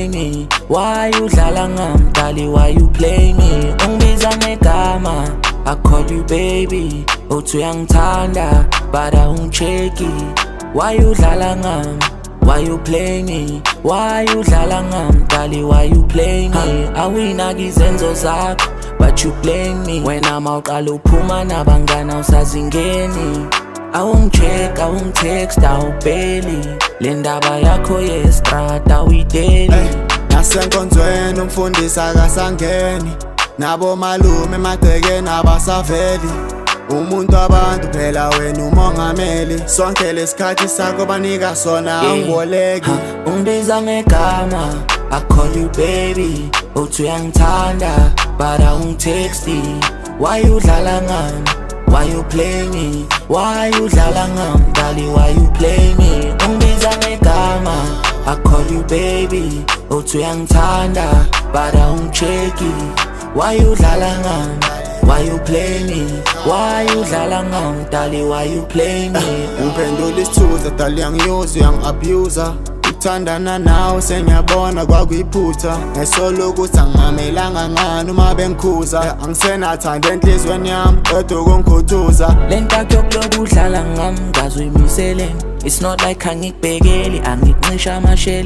me? Why you dlala ngami, dali, why you play me? Ungibiza ngegama, I call you baby. Uthi uyangithanda, but awungicheki. Why you dlala ngami? Why you play me? Why you dlala ngami, dali, why you play me? Awinaki izenzo zakho, but you blame me. Wena mawuqala uphuma nabangana usazingeni. Awungicheck, awungitext, awubheli. Le ndaba yakho yestrata uyideli. Nasenkonzweni umfundisi akasangeni, nabo malume emagcekeni abasaveli. Umuntu abantu phela wena umongameli, sonke lesikhathi sakho banika sona angiboleki. Ungibiza ngegama, I call you baby. Uthi uyangithanda, but awungitexti. Why you dlala ngami? Why you play me? Why you dlala ngami, dali, why you play me? Ungibiza ngegama, I call you baby. Uthi uyangithanda, but awungicheki. Why you dlala ngami? Why you play me? Why you dlala ngami, dali, why you play me? Uphendula isithuza dali yangiuse yangi-abuser. Ukuthandana nawe sengiyabona kwakuyiphutha, ngesolo ukuthi angingamelanga ngani uma bengikhuza. Angisenathanda enhlizweni yami kodwa ukungikhuthuza. Le ntakho yokuloku udlala ngami ngaze uyimiseleni. It's not like angikubhekeli, angiqisha amashele.